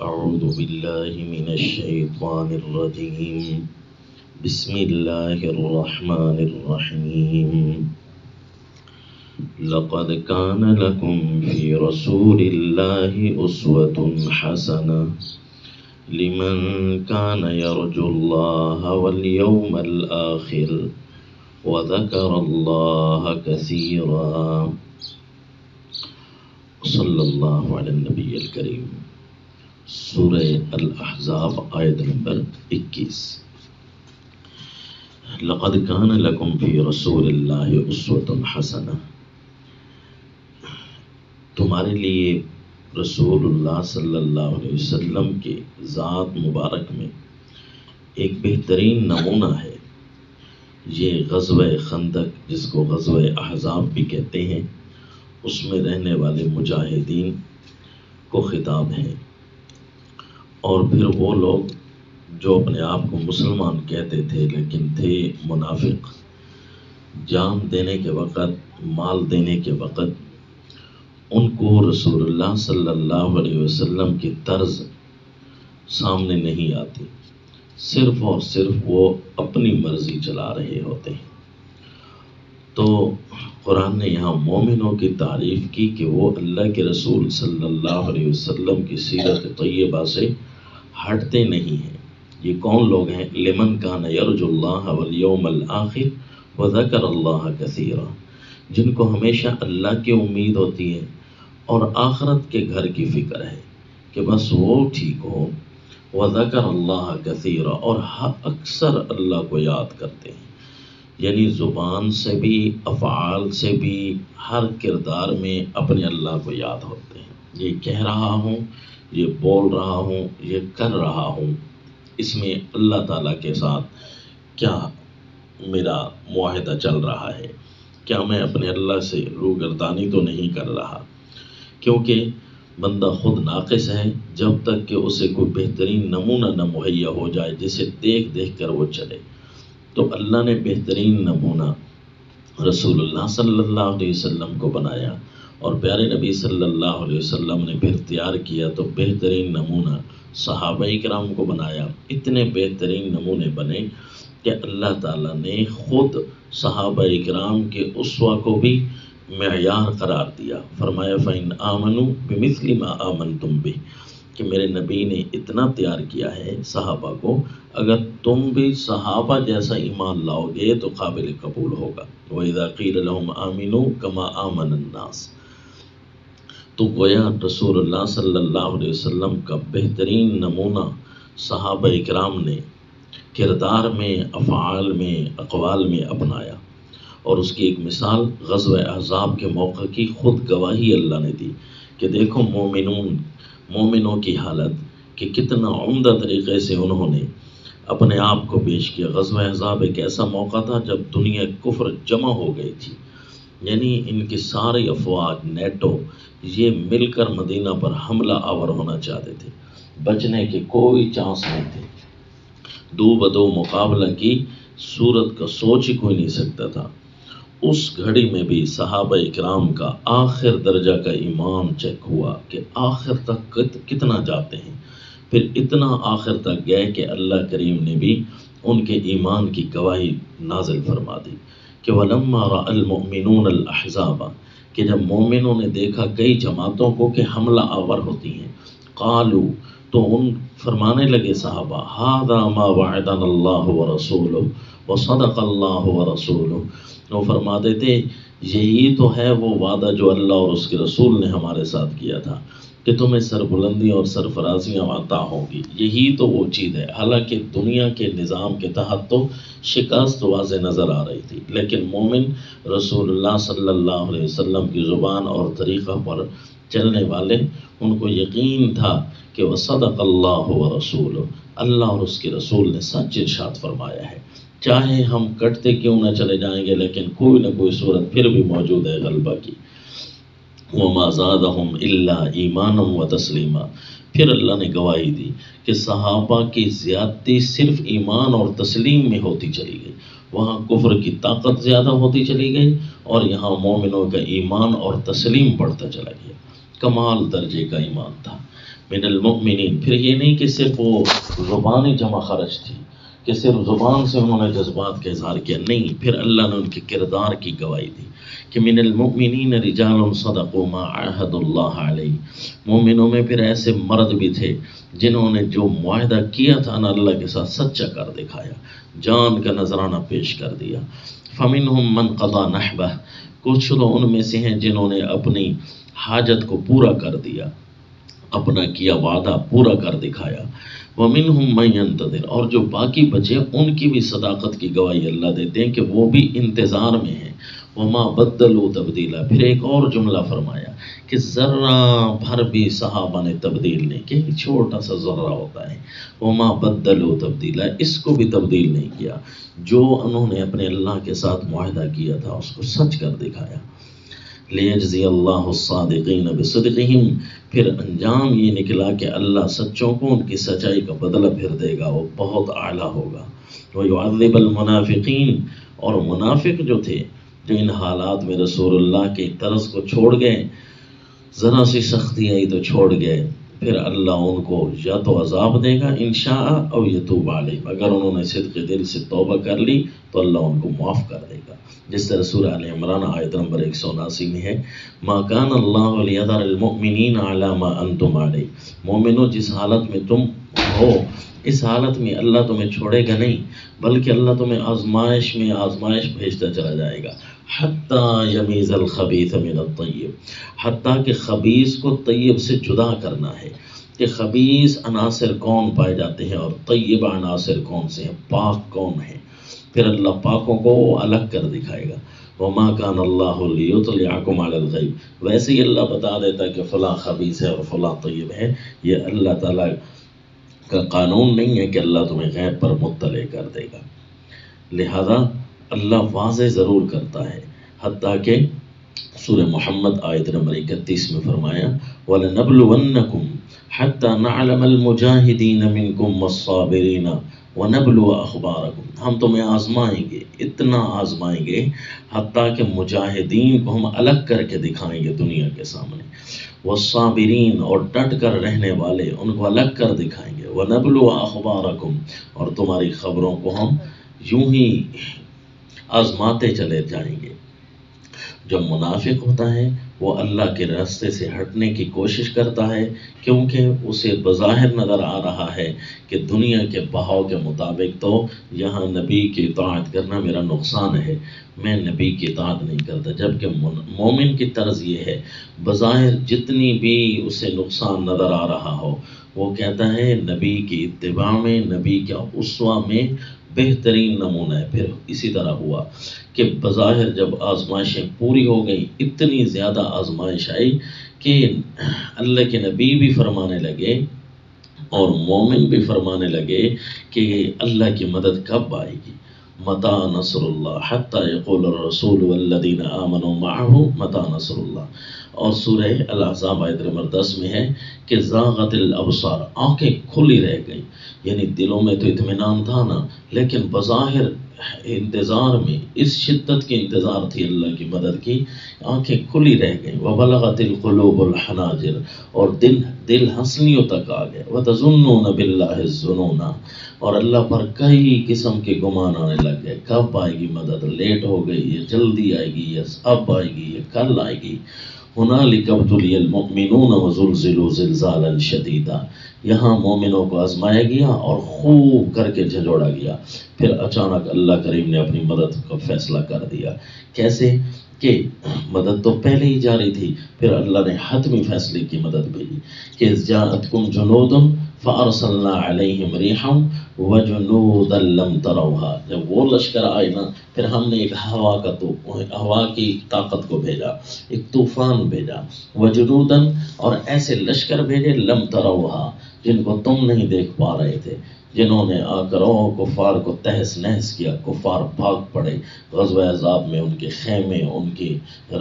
أعوذ بالله من الشيطان الرجيم بسم الله الرحمن الرحيم لقد كان لكم في رسول الله أسوة حسنة لمن كان يرجو الله واليوم الآخر وذكر الله كثيرا صلی اللہ علی النبی الکریم۔ سورہ الاحزاب آیت نمبر 21۔ لقد کان لکم فی رسول اللہ اسوۃ حسنہ، تمہارے لیے رسول اللہ صلی اللہ علیہ وسلم کے ذات مبارک میں ایک بہترین نمونہ ہے۔ یہ غزوہ خندق، جس کو غزوہ احزاب بھی کہتے ہیں، اس میں رہنے والے مجاہدین کو خطاب ہے، اور پھر وہ لوگ جو اپنے آپ کو مسلمان کہتے تھے لیکن تھے منافق، جان دینے کے وقت، مال دینے کے وقت ان کو رسول اللہ صلی اللہ علیہ وسلم کی طرز سامنے نہیں آتی، صرف اور صرف وہ اپنی مرضی چلا رہے ہوتے ہیں۔ تو قرآن نے یہاں مومنوں کی تعریف کی کہ وہ اللہ کے رسول صلی اللہ علیہ وسلم کی سیرت طیبہ سے ہٹتے نہیں ہیں۔ یہ کون لوگ ہیں؟ لمن کان یرجو اللہ والیوم الآخر وذکر اللہ کثیرا، جن کو ہمیشہ اللہ کی امید ہوتی ہے اور آخرت کے گھر کی فکر ہے کہ بس وہ ٹھیک ہو، وذکر اللہ کثیرا، اور اکثر اللہ کو یاد کرتے ہیں، یعنی زبان سے بھی، افعال سے بھی، ہر کردار میں اپنے اللہ کو یاد ہوتے ہیں۔ یہ کہہ رہا ہوں، یہ بول رہا ہوں، یہ کر رہا ہوں، اس میں اللہ تعالیٰ کے ساتھ کیا میرا معاہدہ چل رہا ہے؟ کیا میں اپنے اللہ سے روگردانی تو نہیں کر رہا؟ کیونکہ بندہ خود ناقص ہے، جب تک کہ اسے کوئی بہترین نمونہ نہ مہیا ہو جائے جسے دیکھ دیکھ کر وہ چلے۔ تو اللہ نے بہترین نمونہ رسول اللہ صلی اللہ علیہ وسلم کو بنایا، اور پیارے نبی صلی اللہ علیہ وسلم نے پھر تیار کیا تو بہترین نمونہ صحابہ کرام کو بنایا۔ اتنے بہترین نمونے بنے کہ اللہ تعالیٰ نے خود صحابہ کرام کے اسوہ کو بھی معیار قرار دیا۔ فرمایا فَإِنْ آمَنُوا بِمِثْلِ مَا آمَنْتُمْ بِهِ، کہ میرے نبی نے اتنا تیار کیا ہے صحابہ کو، اگر تم بھی صحابہ جیسا ایمان لاؤ گے تو قابل قبول ہوگا۔ وَإِذَا قِيلَ لَهُمْ آمِنُوا كَمَا آمَنَ النَّاسِ، تو گویا رسول اللہ صلی اللہ علیہ وسلم کا بہترین نمونہ صحابہ اکرام نے کردار میں، افعال میں، اقوال میں اپنایا، اور اس کی ایک مثال غزوہ احزاب کے موقع کی خود گواہی اللہ نے دی کہ دیکھو مومنوں کی حالت، کہ کتنا عمدہ طریقے سے انہوں نے اپنے آپ کو پیش کیا۔ غزوہ احزاب ایک ایسا موقع تھا جب دنیا کفر جمع ہو گئی تھی، یعنی ان کی ساری افواج، نیٹو، یہ مل کر مدینہ پر حملہ آور ہونا چاہتے تھے، بچنے کے کوئی چانس نہیں تھے، دو بدو مقابلہ کی صورت کا سوچ ہی کوئی نہیں سکتا تھا۔ اس گھڑی میں بھی صحابہ اکرام کا آخر درجہ کا ایمان چیک ہوا کہ آخر تک کتنا جاتے ہیں، پھر اتنا آخر تک گئے کہ اللہ کریم نے بھی ان کے ایمان کی گواہی نازل فرما دی کہ وَلَمَّا رَأَى الْمُؤْمِنُونَ الْأَحْزَابَ، کہ جب مومنوں نے دیکھا کئی جماعتوں کو کہ حملہ آور ہوتی ہیں، قالوا، تو ان فرمانے لگے صحابہ، هَذَا مَا وَعَدَنَا اللَّهُ وَرَسُولُهُ وَصَدَقَ اللَّهُ وَرَسُولُهُ، وہ فرماتے تھے یہی تو ہے وہ وعدہ جو اللہ اور اس کے رسول نے ہمارے ساتھ کیا تھا کہ تمہیں سربلندیاں اور سرفرازیاں عطا ہوں گی، یہی تو وہ چیز ہے۔ حالانکہ دنیا کے نظام کے تحت تو شکست واضح نظر آ رہی تھی، لیکن مومن رسول اللہ صلی اللہ علیہ وسلم کی زبان اور طریقہ پر چلنے والے، ان کو یقین تھا کہ وہ صدق اللہ و رسول، اللہ اور اس کے رسول نے سچ ارشاد فرمایا ہے، چاہے ہم کٹتے کیوں نہ چلے جائیں گے لیکن کوئی نہ کوئی صورت پھر بھی موجود ہے غلبہ کی۔ وَمَا زَادَهُمْ إِلَّا إِيمَانًا وَتَسْلِيمًا، پھر اللہ نے گواہی دی کہ صحابہ کی زیادتی صرف ایمان اور تسلیم میں ہوتی چلی گئی، وہاں کفر کی طاقت زیادہ ہوتی چلی گئی اور یہاں مومنوں کا ایمان اور تسلیم بڑھتا چلا گیا۔ کمال درجے کا ایمان تھا، من المؤمنین، پھر یہ نہیں کہ صرف وہ زبانی جمع خرچ تھی کہ صرف زبان سے انہوں نے جذبات کا اظہار کیا، نہیں، پھر اللہ نے ان کے کردار کی گواہی دی کہ من المؤمنین رجال صدقوا ما عاہدوا اللہ علیہ، مومنوں میں پھر ایسے مرد بھی تھے جنہوں نے جو معاہدہ کیا تھا نا اللہ کے ساتھ سچا کر دکھایا، جان کا نذرانہ پیش کر دیا۔ فمنہم من قضى نحبہ، کچھ لوگ ان میں سے ہیں جنہوں نے اپنی حاجت کو پورا کر دیا، اپنا کیا وعدہ پورا کر دکھایا۔ وَمِنْهُمْ مَنْ يَنْتَظِرُ، اور جو باقی بچے ان کی بھی صداقت کی گواہی اللہ دیتے ہیں کہ وہ بھی انتظار میں ہیں۔ وَمَا بَدَّلُوا تَبْدِيلًا، پھر ایک اور جملہ فرمایا کہ ذرہ بھر بھی صحابہ نے تبدیل نہیں کہ چھوٹا سا ذرہ ہوتا ہے، وَمَا بَدَّلُوا تَبْدِيلًا، اس کو بھی تبدیل نہیں کیا، جو انہوں نے اپنے اللہ کے ساتھ معاہدہ کیا تھا اس کو سچ کر دکھایا۔ لیجزی اللہ الصادقین بصدقہم، پھر انجام یہ نکلا کہ اللہ سچوں کو ان کی سچائی کا بدلہ پھر دے گا، وہ بہت اعلیٰ ہوگا۔ ویعذب المنافقین، اور منافق جو تھے جو ان حالات میں رسول اللہ کے طرز کو چھوڑ گئے، ذرا سی سختی آئی تو چھوڑ گئے، پھر اللہ ان کو یا تو عذاب دے گا انشاء او یتوب علیہم، اگر انہوں نے صدق دل سے توبہ کر لی تو اللہ ان کو معاف کر دے گا، جس طرح سورہ آل عمران آیت نمبر 179 میں ہے، ما کان اللہ لیذر المؤمنین علی ما انتم علیہ، مومنو جس حالت میں تم ہو اس حالت میں اللہ تمہیں چھوڑے گا نہیں، بلکہ اللہ تمہیں آزمائش میں آزمائش بھیجتا چلا جائے گا، حتیٰ یمیز الخبیث من الطیب، حتیٰ کہ خبیث کو طیب سے جدا کرنا ہے، کہ خبیث عناصر کون پائے جاتے ہیں اور طیب عناصر کون سے ہیں، پاک کون ہیں، پھر اللہ پاکوں کو الگ کر دکھائے گا۔ وما کان اللہ لیطلعکم علی الغیب، ویسے ہی اللہ بتا دیتا کہ فلاں خبیث ہے اور فلاں طیب ہے، یہ اللہ تعالیٰ کا قانون نہیں ہے کہ اللہ تمہیں غیب پر مطلع کر دے گا، لہذا اللہ واضح ضرور کرتا ہے، حتیٰ کہ سورہ محمد آیت نمبر 31 میں فرمایا وَلَنَبْلُوَنَّكُمْ حَتَّى نَعْلَمَ الْمُجَاهِدِينَ مِنْكُمْ وَالصَّابِرِينَ وَنَبْلُوَ أَخْبَارَكُمْ، ہم تمہیں آزمائیں گے، اتنا آزمائیں گے حتیٰ کہ مجاہدین کو ہم الگ کر کے دکھائیں گے دنیا کے سامنے، والصابرین، اور ڈٹ کر رہنے والے ان کو الگ کر دکھائیں گے، وَنَبْلُوَ أَخْبَارَكُمْ، اور تمہاری خبروں کو ہم یوں ہی آزماتے چلے جائیں گے۔ جو منافق ہوتا ہے وہ اللہ کے راستے سے ہٹنے کی کوشش کرتا ہے، کیونکہ اسے بظاہر نظر آ رہا ہے کہ دنیا کے بہاؤ کے مطابق تو یہاں نبی کی اطاعت کرنا میرا نقصان ہے، میں نبی کی اطاعت نہیں کرتا، جبکہ مومن کی طرز یہ ہے، بظاہر جتنی بھی اسے نقصان نظر آ رہا ہو وہ کہتا ہے نبی کی اتباع میں، نبی کے اسوہ میں بہترین نمونہ ہے۔ پھر اسی طرح ہوا کہ بظاہر جب آزمائشیں پوری ہو گئی، اتنی زیادہ آزمائش آئی کہ اللہ کے نبی بھی فرمانے لگے اور مومن بھی فرمانے لگے کہ اللہ کی مدد کب آئے گی، متی نصر اللہ، حتی یقول الرسول والذین آمنوا معه متی نصر اللہ۔ اور سورہ الاحزاب آیت نمبر 10 میں ہے کہ زاغت الابصار، آنکھیں کھلی رہ گئیں، یعنی دلوں میں تو اطمینان تھا نا، لیکن بظاہر انتظار میں اس شدت کی انتظار تھی اللہ کی مدد کی، آنکھیں کھلی رہ گئیں، وبلغت القلوب الحناجر، اور دل ہنسلیوں تک آ گئے، وتظنون باللہ الظنون، اور اللہ پر کئی قسم کے گمان آنے لگ گئے، کب آئے گی مدد، لیٹ ہو گئی، یہ جلدی آئے گی، یہ اب آئے گی، یہ کل آئے گی۔ ہنالک ابتلی المؤمنون وزلزلوا زلزالا شدیدا، یہاں مومنوں کو آزمایا گیا اور خوب کر کے جھنجھوڑا گیا، پھر اچانک اللہ کریم نے اپنی مدد کا فیصلہ کر دیا۔ کیسے کہ مدد تو پہلے ہی جاری تھی، پھر اللہ نے حتمی فیصلے کی مدد بھیجی کہ جاءتکم جنود فارسلنا علیہم ریحا وجنودا لم تروها، جب وہ لشکر آئے نا پھر ہم نے ایک ہوا کی طاقت کو بھیجا، ایک طوفان بھیجا، وجنودا، اور ایسے لشکر بھیجے لم تروها جن کو تم نہیں دیکھ پا رہے تھے، جنہوں نے آ کر کفار کو تہس نہس کیا، کفار بھاگ پڑے، غزوہ احزاب میں ان کے خیمے، ان کی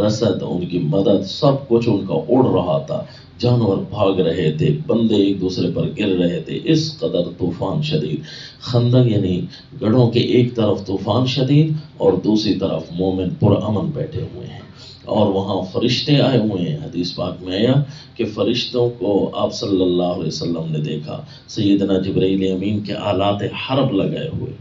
رسد، ان کی مدد، سب کچھ ان کا اڑ رہا تھا، جانور بھاگ رہے تھے، بندے ایک دوسرے پر گر رہے تھے، اس قدر طوفان شدید، خندق یعنی گڑھوں کے ایک طرف طوفان شدید اور دوسری طرف مومن پرامن بیٹھے ہوئے ہیں، اور وہاں فرشتے آئے ہوئے ہیں. حدیث پاک میں آیا کہ فرشتوں کو آپ صلی اللہ علیہ وسلم نے دیکھا، سیدنا جبرائیل امین کے آلات حرب لگائے ہوئے.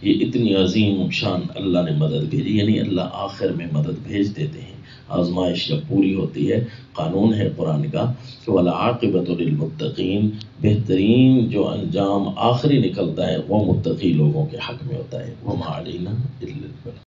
یہ اتنی عظیم شان اللہ نے مدد بھیجی، یعنی اللہ آخر میں مدد بھیج دیتے ہیں. آزمائش جب پوری ہوتی ہے، قانون ہے قرآن کا کہ وَالْعَاقِبَةُ لِلْمُتَّقِينَ، بہترین جو انجام آخری نکلتا ہے وہ متقی لوگوں کے حق میں ہوتا ہے. وَمَا عَلَيْنَا إِلَّا الْبَلَاغُ.